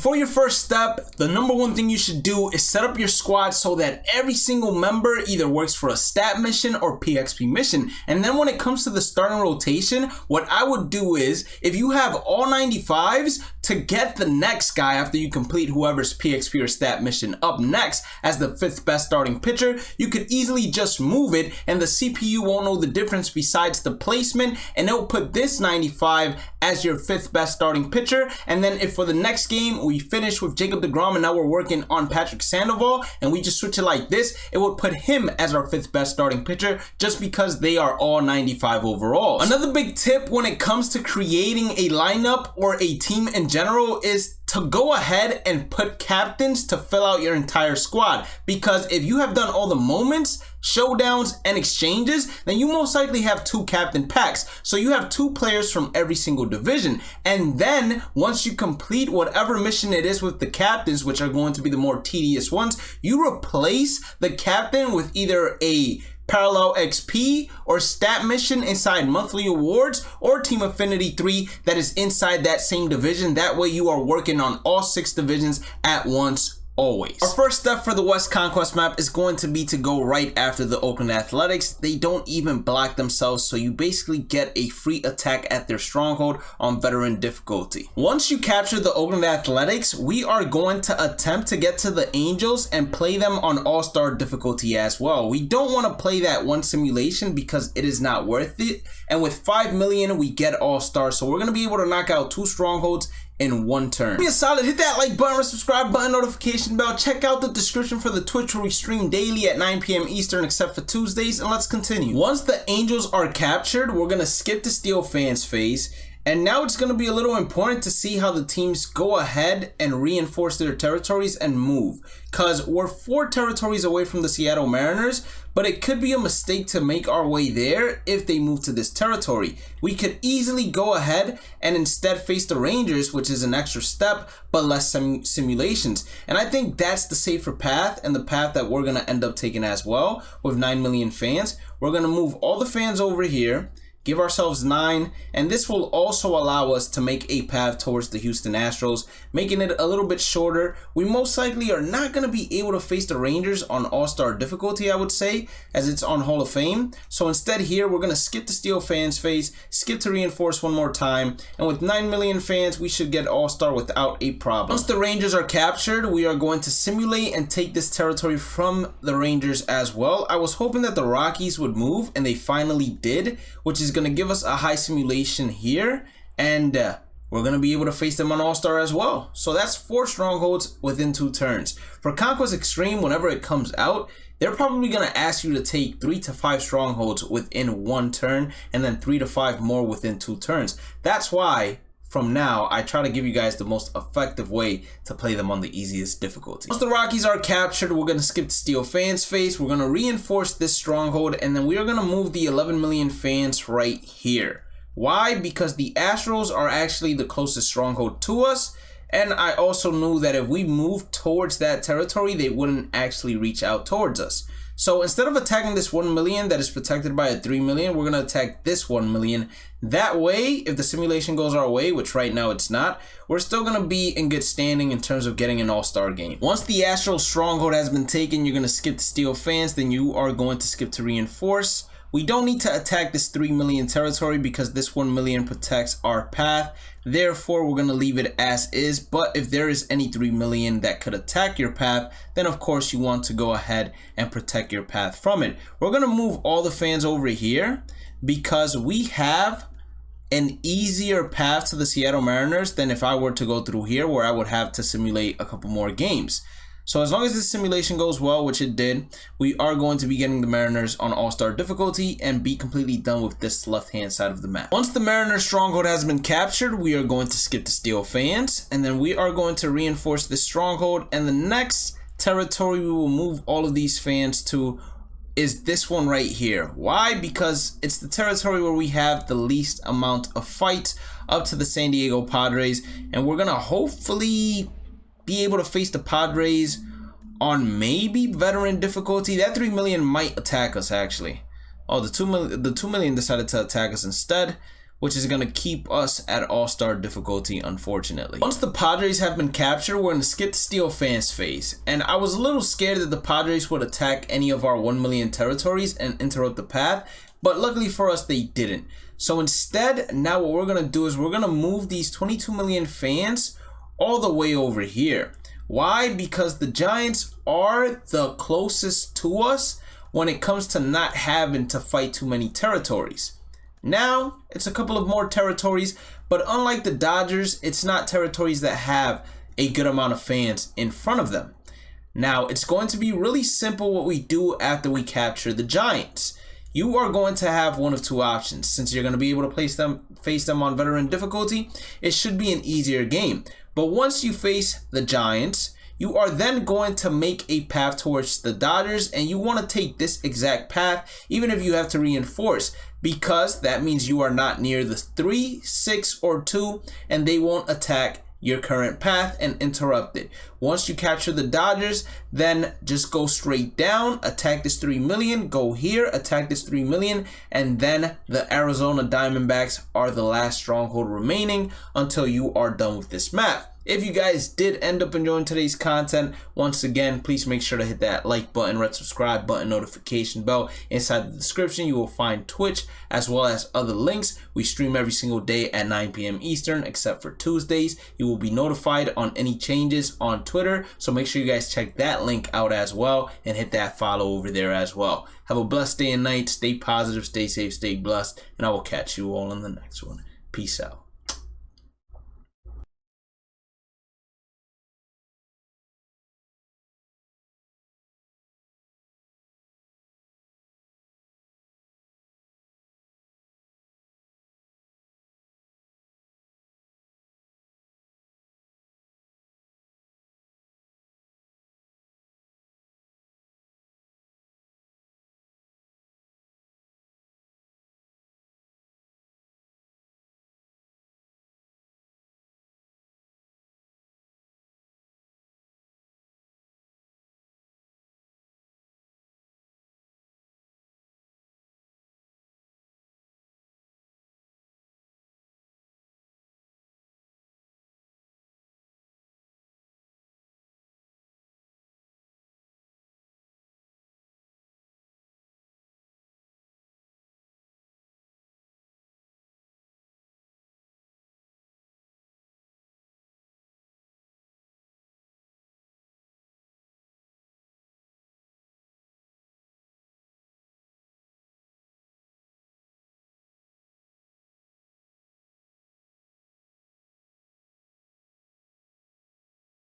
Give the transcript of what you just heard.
Before your first step, the number one thing you should do is set up your squad so that every single member either works for a stat mission or PXP mission. And then when it comes to the starting rotation, what I would do is, if you have all 95s, to get the next guy after you complete whoever's PXP or stat mission up next as the 5th best starting pitcher, you could easily just move it and the CPU won't know the difference besides the placement, and it'll put this 95 as your 5th best starting pitcher. And then if for the next game we finish with Jacob deGrom and now we're working on Patrick Sandoval and we just switch it like this, it would put him as our 5th best starting pitcher just because they are all 95 overall. Another big tip when it comes to creating a lineup or a team in general is to go ahead and put captains to fill out your entire squad, because if you have done all the moments, showdowns, and exchanges, then you most likely have 2 captain packs. So you have 2 players from every single division. And then once you complete whatever mission it is with the captains, which are going to be the more tedious ones, you replace the captain with either a parallel XP or stat mission inside monthly awards or Team Affinity 3 that is inside that same division. That way you are working on all 6 divisions at once. Always. Our first step for the West Conquest map is going to be to go right after the Oakland Athletics. They don't even block themselves, so you basically get a free attack at their stronghold on veteran difficulty. Once you capture the Oakland Athletics, we are going to attempt to get to the Angels and play them on all-star difficulty as well. We don't want to play that one simulation because it is not worth it, and with 5 million we get all-star, so we're going to be able to knock out 2 strongholds in one turn. Be a solid, hit that like button, subscribe button, notification bell. Check out the description for the Twitch where we stream daily at 9 p.m. Eastern except for Tuesdays, and let's continue. Once the Angels are captured, we're gonna skip the Steel Fans phase. And now it's going to be a little important to see how the teams go ahead and reinforce their territories and move. Because we're 4 territories away from the Seattle Mariners, but it could be a mistake to make our way there if they move to this territory. We could easily go ahead and instead face the Rangers, which is an extra step, but less simulations. And I think that's the safer path and the path that we're going to end up taking as well with 9 million fans. We're going to move all the fans over here, give ourselves 9, and this will also allow us to make a path towards the Houston Astros, making it a little bit shorter. We most likely are not going to be able to face the Rangers on All-Star difficulty, I would say, as it's on Hall of Fame. So instead here, we're going to skip the Steel Fans phase, skip to reinforce one more time, and with 9 million fans, we should get All-Star without a problem. Once the Rangers are captured, we are going to simulate and take this territory from the Rangers as well. I was hoping that the Rockies would move, and they finally did, which is going to give us a high simulation here, and we're going to be able to face them on All-Star as well. So that's 4 strongholds within 2 turns. For Conquest Extreme, whenever it comes out, they're probably going to ask you to take 3 to 5 strongholds within 1 turn, and then 3 to 5 more within 2 turns. That's why from now, I try to give you guys the most effective way to play them on the easiest difficulty. Once the Rockies are captured, we're going to skip the Steel Fans phase. We're going to reinforce this stronghold, and then we are going to move the 11 million fans right here. Why? Because the Astros are actually the closest stronghold to us, and I also knew that if we moved towards that territory, they wouldn't actually reach out towards us. So instead of attacking this 1 million that is protected by a 3 million, we're going to attack this 1 million. That way, if the simulation goes our way, which right now it's not, we're still going to be in good standing in terms of getting an All-Star game. Once the Astros stronghold has been taken, you're going to skip the Steel Fans, then you are going to skip to reinforce. We don't need to attack this 3 million territory because this 1 million protects our path. Therefore, we're going to leave it as is. But if there is any 3 million that could attack your path, then of course you want to go ahead and protect your path from it. We're going to move all the fans over here because we have an easier path to the Seattle Mariners than if I were to go through here where I would have to simulate a couple more games. So as long as this simulation goes well, which it did, we are going to be getting the Mariners on All-Star difficulty and be completely done with this left-hand side of the map. Once the Mariners stronghold has been captured, we are going to skip the Steel Fans, and then we are going to reinforce this stronghold, and the next territory we will move all of these fans to is this one right here. Why? Because it's the territory where we have the least amount of fights up to the San Diego Padres, and we're going to hopefully be able to face the Padres on maybe veteran difficulty. That 3 million might attack us actually. Oh, the 2 million decided to attack us instead, which is going to keep us at all-star difficulty, unfortunately. Once the Padres have been captured, we're going to skip the Steel Fans phase. And I was a little scared that the Padres would attack any of our 1 million territories and interrupt the path, but luckily for us, they didn't. So instead, now what we're going to do is we're going to move these 22 million fans all the way over here. Why? Because the Giants are the closest to us when it comes to not having to fight too many territories. Now, it's a couple of more territories, but unlike the Dodgers, it's not territories that have a good amount of fans in front of them. Now, it's going to be really simple what we do after we capture the Giants. You are going to have one of two options. Since you're going to be able to face them on veteran difficulty, it should be an easier game. But once you face the Giants, you are then going to make a path towards the Dodgers, and you want to take this exact path, even if you have to reinforce, because that means you are not near the 3, 6, or 2, and they won't attack your current path and interrupt it. Once you capture the Dodgers, then just go straight down, attack this 3 million, go here, attack this 3 million, and then the Arizona Diamondbacks are the last stronghold remaining until you are done with this map. If you guys did end up enjoying today's content, once again, please make sure to hit that like button, red subscribe button, notification bell. Inside the description, you will find Twitch as well as other links. We stream every single day at 9 p.m. Eastern, except for Tuesdays. You will be notified on any changes on Twitter, so make sure you guys check that link out as well and hit that follow over there as well. Have a blessed day and night. Stay positive, stay safe, stay blessed, and I will catch you all in the next one. Peace out.